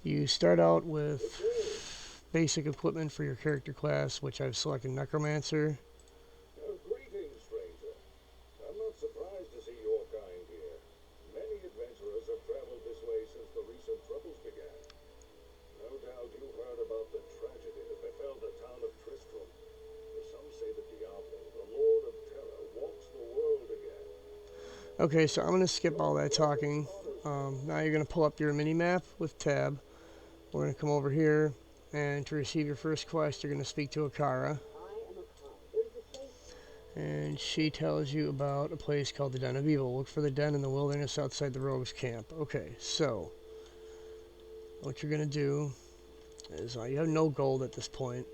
You start out with basic equipment for your character class, which I've selected Necromancer. Greetings, stranger. I'm not surprised to see your kind here. Many adventurers have traveled this way since the recent troubles began. No doubt you heard about the tragedy that befell the town of Tristram. Some say that Diablo, the Lord of Terror, walks the world again. Okay, so I'm going to skip all that talking. Now you're going to pull up your mini-map with tab. We're going to come over here, and to receive your first quest, you're going to speak to Akara. And she tells you about a place called the Den of Evil. Look for the den in the wilderness outside the rogues' camp. Okay, so what you're going to do is you have no gold at this point,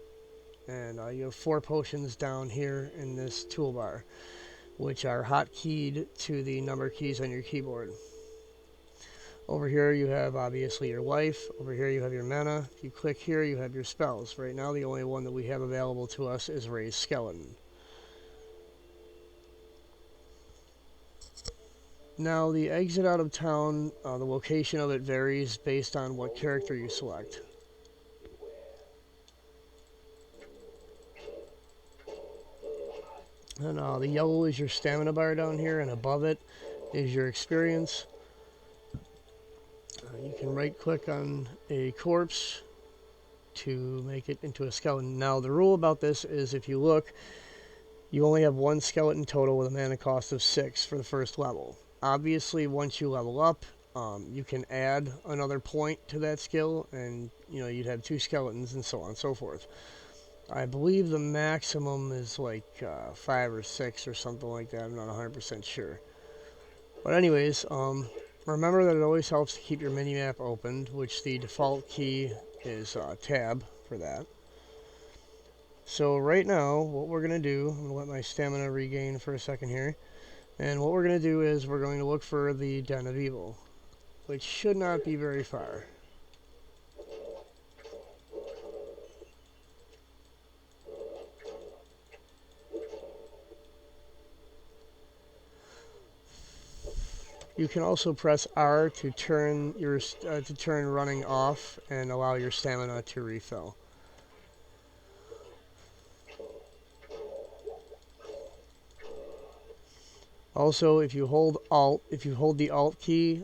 and you have 4 potions down here in this toolbar, which are hotkeyed to the number keys on your keyboard. Over here you have obviously your life. Over here you have your mana. If you click here you have your spells. Right now the only one that we have available to us is Raised Skeleton. Now the exit out of town, the location of it varies based on what character you select. And the yellow is your stamina bar down here, and above it is your experience. You can right click on a corpse to make it into a skeleton. Now the rule about this is if you look, you only have 1 skeleton total with a mana cost of 6 for the first level. Obviously once you level up, you can add another point to that skill, and you'd have 2 skeletons and so on and so forth. I believe the maximum is like 5 or 6 or something like that. I'm not 100% sure. But anyways, remember that it always helps to keep your minimap opened, which the default key is tab for that. So right now, what we're going to do, I'm going to let my stamina regain for a second here. And what we're going to do is we're going to look for the Den of Evil, which should not be very far. You can also press R to turn running off and allow your stamina to refill. Also, if you hold the Alt key,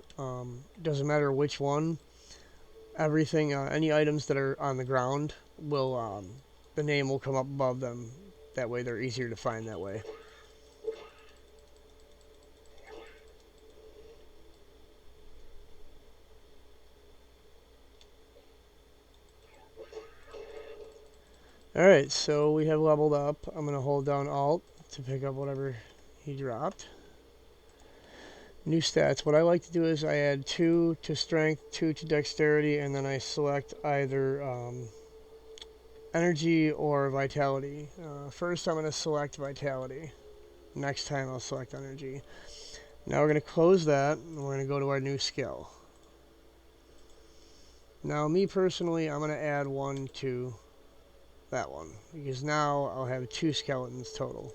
doesn't matter which one, everything, any items that are on the ground will, the name will come up above them. That way they're easier to find that way. Alright, so we have leveled up. I'm going to hold down Alt to pick up whatever he dropped. New stats. What I like to do is I add 2 to strength, 2 to dexterity, and then I select either energy or vitality. First I'm going to select vitality. Next time I'll select energy. Now we're going to close that, and we're going to go to our new skill. Now me personally, I'm going to add 1 to that one, because now I'll have 2 skeletons total.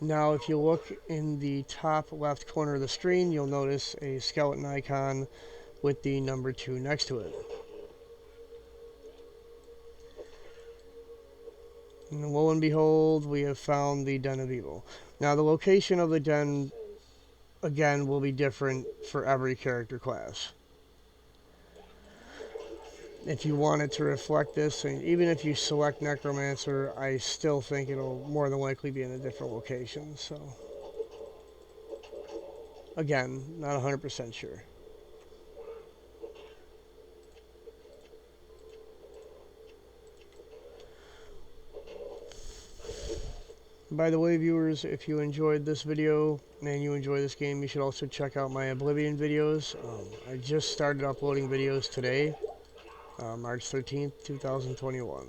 Now if you look in the top left corner of the screen, you'll notice a skeleton icon with the number 2 next to it. And lo and behold, we have found the Den of Evil. Now the location of the den, again, will be different for every character class. If you want it to reflect this, and even if you select Necromancer, I still think it'll more than likely be in a different location. So, again, not 100% sure. By the way, viewers, if you enjoyed this video and you enjoy this game, you should also check out my Oblivion videos. I just started uploading videos today. March 13th, 2021.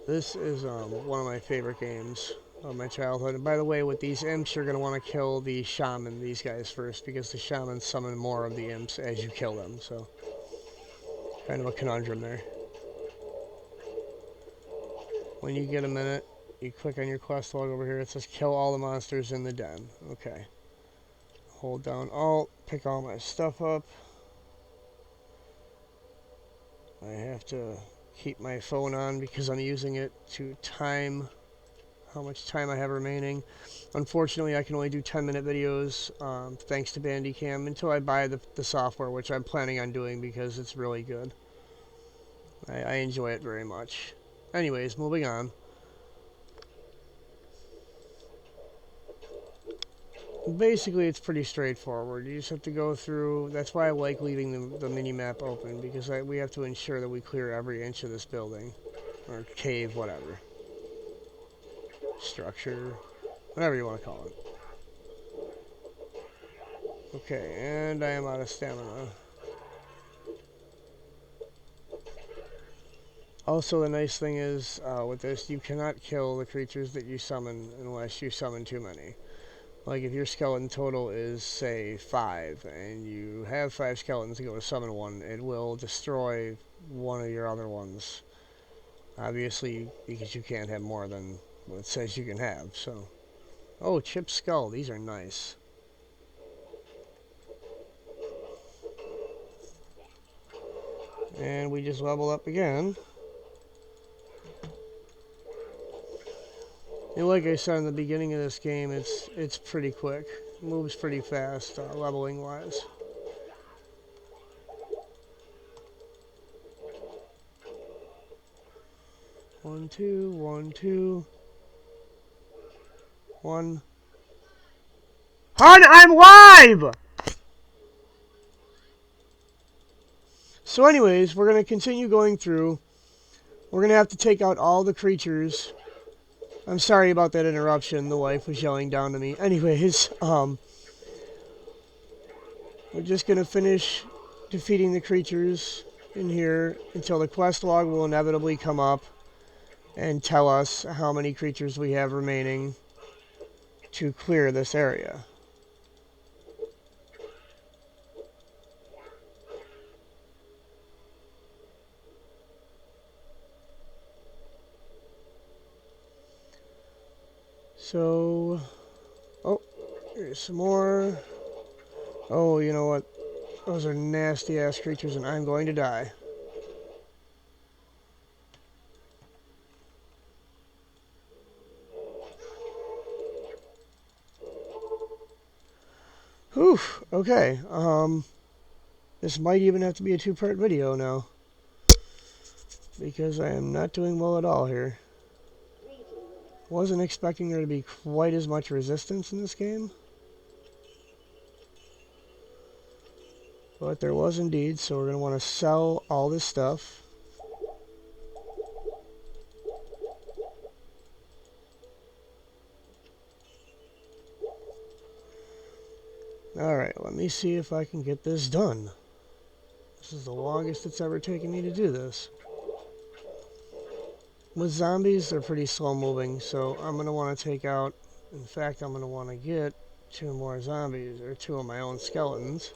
This is one of my favorite games of my childhood. And by the way, with these imps, you're going to want to kill the shaman, these guys first, because the shamans summon more of the imps as you kill them. So, kind of a conundrum there. When you get a minute, you click on your quest log over here. It says kill all the monsters in the den. Okay. Hold down Alt, pick all my stuff up. I have to keep my phone on because I'm using it to time how much time I have remaining. Unfortunately, I can only do 10-minute videos thanks to Bandicam until I buy the software, which I'm planning on doing because it's really good. I enjoy it very much. Anyways, moving on. Basically, it's pretty straightforward. You just have to go through. That's why I like leaving the mini-map open, because we have to ensure that we clear every inch of this building. Or cave, whatever. Structure. Whatever you want to call it. Okay, and I am out of stamina. Also, the nice thing is, with this, you cannot kill the creatures that you summon unless you summon too many. Like, if your skeleton total is, say, 5, and you have 5 skeletons to go to summon one, it will destroy one of your other ones. Obviously, because you can't have more than what it says you can have, so. Oh, chipped skull. These are nice. And we just level up again. And like I said in the beginning of this game, it's pretty quick. It moves pretty fast, leveling wise. One, two, 1, 2. 1. Hun, I'm live! So anyways, we're going to continue going through. We're going to have to take out all the creatures. I'm sorry about that interruption. The wife was yelling down to me. Anyways, we're just going to finish defeating the creatures in here until the quest log will inevitably come up and tell us how many creatures we have remaining to clear this area. So, oh, here's some more. Oh, you know what? Those are nasty-ass creatures, and I'm going to die. Whew, okay. This might even have to be a 2-part video now, because I am not doing well at all here. Wasn't expecting there to be quite as much resistance in this game. But there was indeed, so we're going to want to sell all this stuff. Alright, let me see if I can get this done. This is the longest it's ever taken me to do this. With zombies, they're pretty slow moving, so I'm going to want to take out... In fact, I'm going to want to get 2 more zombies, or 2 of my own skeletons.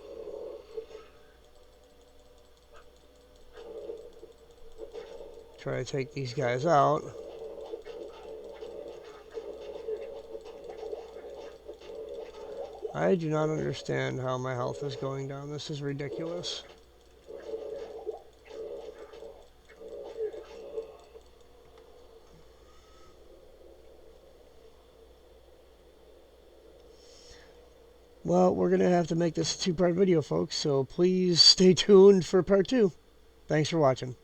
Try to take these guys out. I do not understand how my health is going down. This is ridiculous. Well, we're going to have to make this a 2-part video, folks, so please stay tuned for part 2. Thanks for watching.